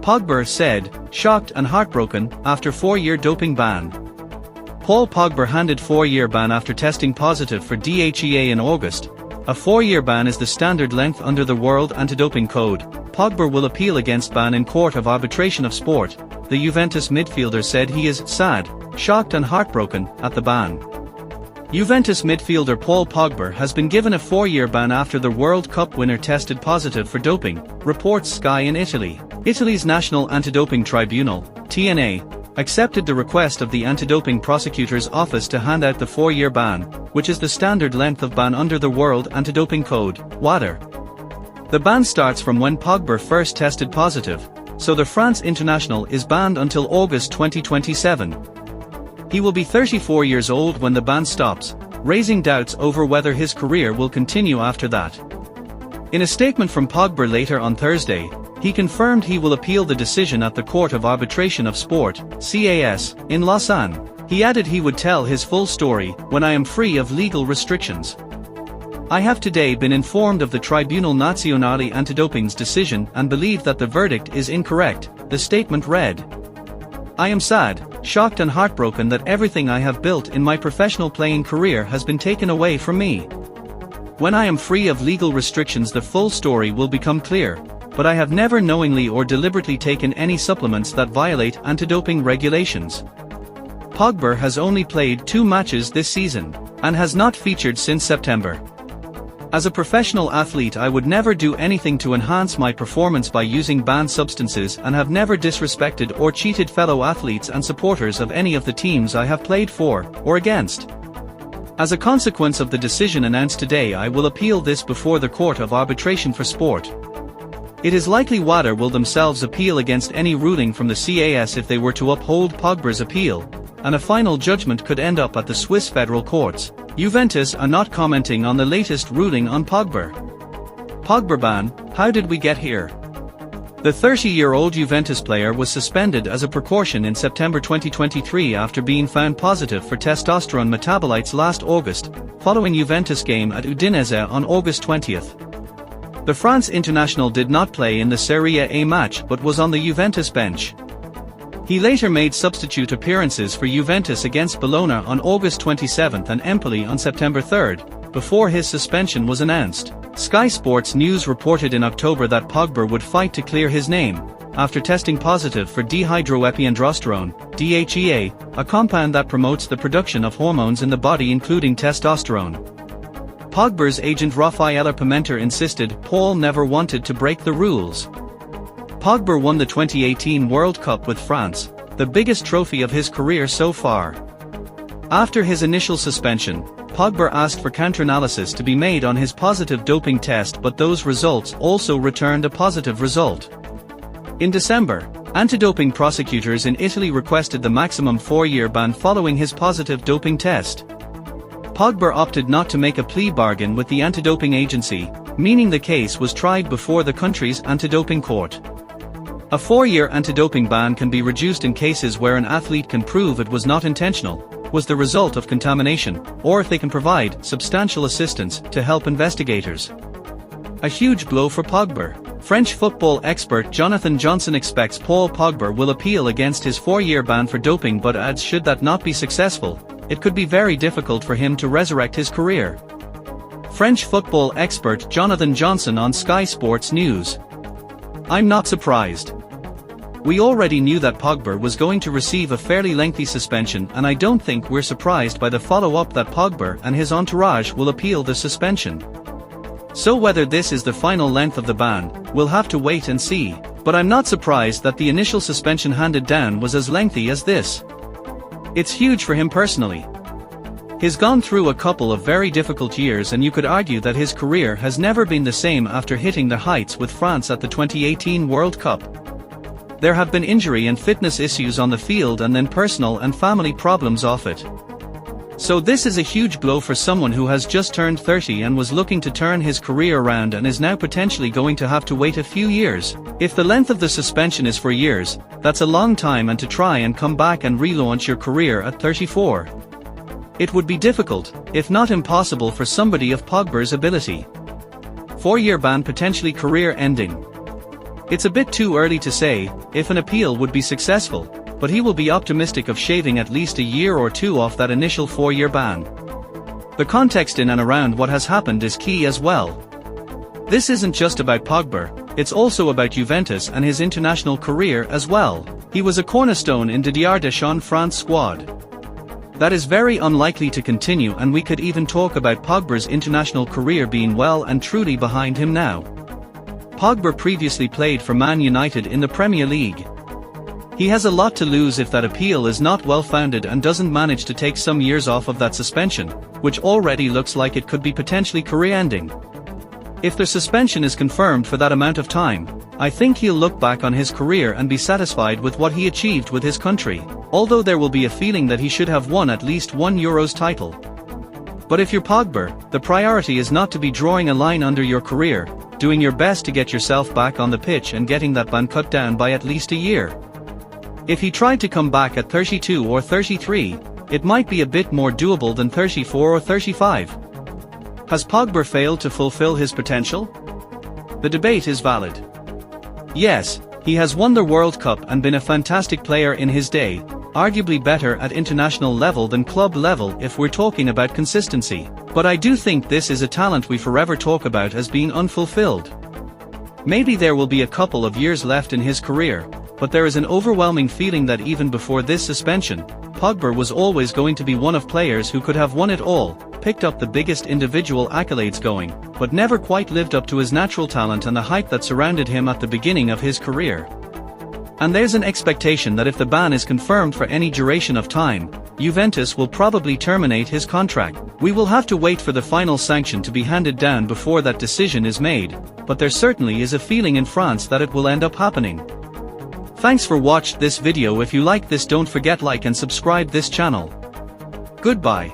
Pogba said, shocked and heartbroken, after 4-year doping ban. Paul Pogba handed 4-year ban after testing positive for DHEA in August. A 4-year ban is the standard length under the World Anti-Doping Code. Pogba will appeal against ban in Court of Arbitration of Sport. The Juventus midfielder said he is sad, shocked and heartbroken at the ban. Juventus midfielder Paul Pogba has been given a 4-year ban after the World Cup winner tested positive for doping, reports Sky in Italy. Italy's National Anti-Doping Tribunal, TNA, accepted the request of the Anti-Doping Prosecutor's Office to hand out the 4-year ban, which is the standard length of ban under the World Anti-Doping Code, WADA. The ban starts from when Pogba first tested positive, so the France international is banned until August 2027. He will be 34 years old when the ban stops, raising doubts over whether his career will continue after that. In a statement from Pogba later on Thursday, he confirmed he will appeal the decision at the Court of Arbitration of Sport, CAS, in Lausanne. He added he would tell his full story when I am free of legal restrictions. I have today been informed of the Tribunal Nazionale Antidoping's decision and believe that the verdict is incorrect, the statement read. I am sad, shocked and heartbroken that everything I have built in my professional playing career has been taken away from me. When I am free of legal restrictions the full story will become clear, but I have never knowingly or deliberately taken any supplements that violate anti-doping regulations. Pogba has only played 2 matches this season, and has not featured since September. As a professional athlete I would never do anything to enhance my performance by using banned substances and have never disrespected or cheated fellow athletes and supporters of any of the teams I have played for, or against. As a consequence of the decision announced today I will appeal this before the Court of Arbitration for Sport. It is likely WADA will themselves appeal against any ruling from the CAS if they were to uphold Pogba's appeal, and a final judgment could end up at the Swiss federal courts. Juventus are not commenting on the latest ruling on Pogba. Pogba ban, how did we get here? The 30-year-old Juventus player was suspended as a precaution in September 2023 after being found positive for testosterone metabolites last August, following Juventus game at Udinese on August 20th. The France international did not play in the Serie A match but was on the Juventus bench. He later made substitute appearances for Juventus against Bologna on August 27 and Empoli on September 3, before his suspension was announced. Sky Sports News reported in October that Pogba would fight to clear his name, after testing positive for dehydroepiandrosterone, DHEA, a compound that promotes the production of hormones in the body including testosterone. Pogba's agent Raffaella Pimenta insisted Paul never wanted to break the rules. Pogba won the 2018 World Cup with France, the biggest trophy of his career so far. After his initial suspension, Pogba asked for counter-analysis to be made on his positive doping test but those results also returned a positive result. In December, anti-doping prosecutors in Italy requested the maximum 4-year ban following his positive doping test. Pogba opted not to make a plea bargain with the anti-doping agency, meaning the case was tried before the country's anti-doping court. A 4-year anti-doping ban can be reduced in cases where an athlete can prove it was not intentional, was the result of contamination, or if they can provide substantial assistance to help investigators. A huge blow for Pogba. French football expert Jonathan Johnson expects Paul Pogba will appeal against his 4-year ban for doping but adds should that not be successful, it could be very difficult for him to resurrect his career. French football expert Jonathan Johnson on Sky Sports News. I'm not surprised. We already knew that Pogba was going to receive a fairly lengthy suspension and I don't think we're surprised by the follow-up that Pogba and his entourage will appeal the suspension. So whether this is the final length of the ban, we'll have to wait and see, but I'm not surprised that the initial suspension handed down was as lengthy as this. It's huge for him personally. He's gone through a couple of very difficult years and you could argue that his career has never been the same after hitting the heights with France at the 2018 World Cup. There have been injury and fitness issues on the field and then personal and family problems off it. So this is a huge blow for someone who has just turned 30 and was looking to turn his career around and is now potentially going to have to wait a few years. If the length of the suspension is for years, that's a long time and to try and come back and relaunch your career at 34. It would be difficult, if not impossible for somebody of Pogba's ability. 4-year ban potentially career-ending. It's a bit too early to say if an appeal would be successful, but he will be optimistic of shaving at least a year or two off that initial 4-year ban. The context in and around what has happened is key as well. This isn't just about Pogba, it's also about Juventus and his international career as well. He was a cornerstone in Didier Deschamps' France squad. That is very unlikely to continue, and we could even talk about Pogba's international career being well and truly behind him now. Pogba previously played for Man United in the Premier League. He has a lot to lose if that appeal is not well-founded and doesn't manage to take some years off of that suspension, which already looks like it could be potentially career-ending. If the suspension is confirmed for that amount of time, I think he'll look back on his career and be satisfied with what he achieved with his country, although there will be a feeling that he should have won at least one Euros title. But if you're Pogba, the priority is not to be drawing a line under your career, doing your best to get yourself back on the pitch and getting that ban cut down by at least a year. If he tried to come back at 32 or 33, it might be a bit more doable than 34 or 35. Has Pogba failed to fulfill his potential? The debate is valid. Yes, he has won the World Cup and been a fantastic player in his day, arguably better at international level than club level if we're talking about consistency. But I do think this is a talent we forever talk about as being unfulfilled. Maybe there will be a couple of years left in his career, but there is an overwhelming feeling that even before this suspension, Pogba was always going to be one of players who could have won it all, picked up the biggest individual accolades going, but never quite lived up to his natural talent and the hype that surrounded him at the beginning of his career. And there's an expectation that if the ban is confirmed for any duration of time, Juventus will probably terminate his contract. We will have to wait for the final sanction to be handed down before that decision is made, but there certainly is a feeling in France that it will end up happening. Thanks for watching this video. If you like this, don't forget like and subscribe this channel. Goodbye.